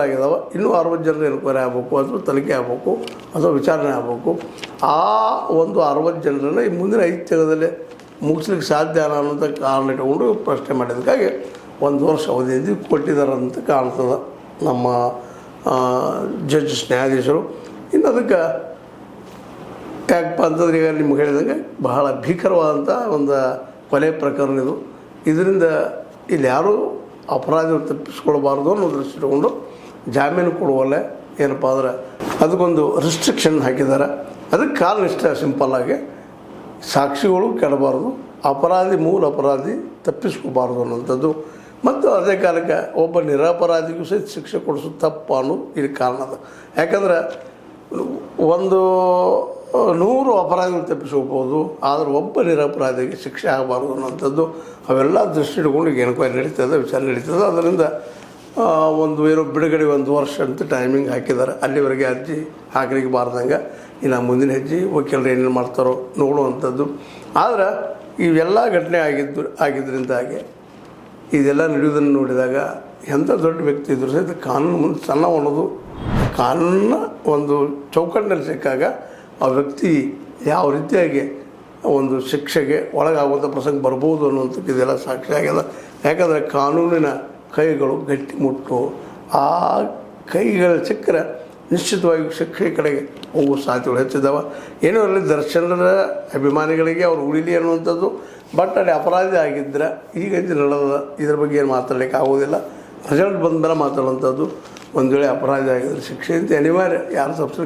ಆಗಿದಾವೆ, ಇನ್ನೂ 60 ಜನರು ಎನ್ಕ್ವೈರಿ ಆಗಬೇಕು, ಅಥವಾ ತನಿಖೆ ಆಗಬೇಕು, ಅಥವಾ ವಿಚಾರಣೆ ಆಗಬೇಕು. ಆ ಒಂದು 60 ಜನರನ್ನು ಈ ಮುಂದಿನ 5 ತಿಂಗಳಲ್ಲಿ ಮುಗಿಸ್ಲಿಕ್ಕೆ ಸಾಧ್ಯ ಅನ್ನೋಂಥ ಕಾರಣ ಇಟ್ಕೊಂಡು ಪ್ರಶ್ನೆ ಮಾಡಿದ್ದಕ್ಕಾಗಿ 1 ವರ್ಷ ಅವಧಿಯಲ್ಲಿ ಕೊಟ್ಟಿದ್ದಾರಂತ ಕಾಣ್ತದೆ ನಮ್ಮ ಜಡ್ಜಸ್ ನ್ಯಾಯಾಧೀಶರು. ಇನ್ನು ಅದಕ್ಕೆ ಯಾಕಪ್ಪ ಅಂತಂದ್ರೆ ಈಗ ನಿಮ್ಗೆ ಹೇಳಿದಂಗೆ ಬಹಳ ಭೀಕರವಾದಂಥ ಒಂದು ಕೊಲೆ ಪ್ರಕರಣ ಇದು. ಇದರಿಂದ ಇಲ್ಲಿ ಯಾರೂ ಅಪರಾಧಿಗಳು ತಪ್ಪಿಸ್ಕೊಳ್ಬಾರ್ದು ಅನ್ನೋ ದೃಷ್ಟಿ ಇಟ್ಕೊಂಡು ಜಾಮೀನು ಕೊಡುವಲ್ಲೇ ಏನಪ್ಪ ಅಂದ್ರೆ ಅದಕ್ಕೊಂದು ರಿಸ್ಟ್ರಿಕ್ಷನ್ ಹಾಕಿದ್ದಾರೆ. ಅದಕ್ಕೆ ಕಾರಣ ಇಷ್ಟ ಸಿಂಪಲ್ಲಾಗಿ ಸಾಕ್ಷಿಗಳು ಕೆಡಬಾರ್ದು, ಮೂಲ ಅಪರಾಧಿ ತಪ್ಪಿಸ್ಕೋಬಾರ್ದು ಅನ್ನೋಂಥದ್ದು. ಮತ್ತು ಅದೇ ಕಾಲಕ್ಕೆ ಒಬ್ಬ ನಿರಪರಾಧಿಗೂ ಸಹಿತ ಶಿಕ್ಷೆ ಕೊಡಿಸೋದು ತಪ್ಪು ಅನ್ನೋದು ಇಲ್ಲಿ ಕಾರಣ ಅದ. ಯಾಕಂದ್ರೆ 100 ಅಪರಾಧಿಗಳು ತಪ್ಪಿಸ್ಕೋಬೋದು, ಆದರೆ ಒಬ್ಬ ನಿರಪರಾಧಿಗೆ ಶಿಕ್ಷೆ ಆಗಬಾರ್ದು ಅನ್ನೋಂಥದ್ದು ಅವೆಲ್ಲ ದೃಷ್ಟಿ ಇಟ್ಕೊಂಡು ಈಗ ಎನ್ಕ್ವೈರಿ ನಡೀತದೆ, ವಿಚಾರಣೆ ನಡೀತದೆ. ಅದರಿಂದ ಏನೋ ಬಿಡುಗಡೆ 1 ವರ್ಷ ಅಂತ ಟೈಮಿಂಗ್ ಹಾಕಿದ್ದಾರೆ. ಅಲ್ಲಿವರೆಗೆ ಅರ್ಜಿ ಹಾಕಲಿಕ್ಕೆ ಬಾರ್ದಂಗೆ ಇನ್ನು ಮುಂದಿನ ಹೆಜ್ಜೆ ವಕೀಲರು ಏನೇನು ಮಾಡ್ತಾರೋ ನೋಡುವಂಥದ್ದು. ಆದರೆ ಇವೆಲ್ಲ ಘಟನೆ ಆಗಿದ್ದರಿಂದಾಗಿ ಇದೆಲ್ಲ ನಡೆಯೋದನ್ನು ನೋಡಿದಾಗ ಎಂಥ ದೊಡ್ಡ ವ್ಯಕ್ತಿ ಇದ್ದರೂ ಸಹಿತ ಕಾನೂನು ಮುಂದೆ ಸಣ್ಣ ಅನ್ನೋದು ಕಾನೂನಿನ ಒಂದು ಚೌಕಟ್ಟಿನಲ್ಲಿ ಸಿಕ್ಕಾಗ ಆ ವ್ಯಕ್ತಿ ಯಾವ ರೀತಿಯಾಗಿ ಒಂದು ಶಿಕ್ಷೆಗೆ ಒಳಗಾಗುವಂಥ ಪ್ರಸಂಗ ಬರ್ಬೋದು ಅನ್ನೋಂಥದ್ದು ಇದೆಲ್ಲ ಸಾಕ್ಷಿ ಆಗ್ಯದ. ಯಾಕಂದರೆ ಕಾನೂನಿನ ಕೈಗಳು ಗಟ್ಟಿಮುಟ್ಟು, ಆ ಕೈಗಳ ಸಿಕ್ಕರೆ ನಿಶ್ಚಿತವಾಗಿ ಶಿಕ್ಷೆ ಕಡೆಗೆ ಹೋಗುವ ಸಾಧ್ಯತೆಗಳು ಹೆಚ್ಚಿದ್ದಾವೆ. ಏನೋ ಅಲ್ಲಿ ದರ್ಶನದ ಅಭಿಮಾನಿಗಳಿಗೆ ಅವ್ರು ಉಳಿಲಿ ಅನ್ನುವಂಥದ್ದು. ಬಟ್ ಅಲ್ಲಿ ಅಪರಾಧಿ ಆಗಿದ್ದರೆ ಈಗ ನಡೆದ ಇದ್ರ ಬಗ್ಗೆ ಏನು ಮಾತಾಡಲಿಕ್ಕೆ ಆಗೋದಿಲ್ಲ. ರಿಸಲ್ಟ್ ಬಂದ ಮೇಲೆ ಮಾತಾಡುವಂಥದ್ದು. ಒಂದು ವೇಳೆ ಅಪರಾಧಿ ಆಗಿದ್ರೆ ಶಿಕ್ಷೆ ಅಂತ ಅನಿವಾರ್ಯ, ಯಾರು ತಪ್ಪಿಸ್ಲಿಕ್ಕೆ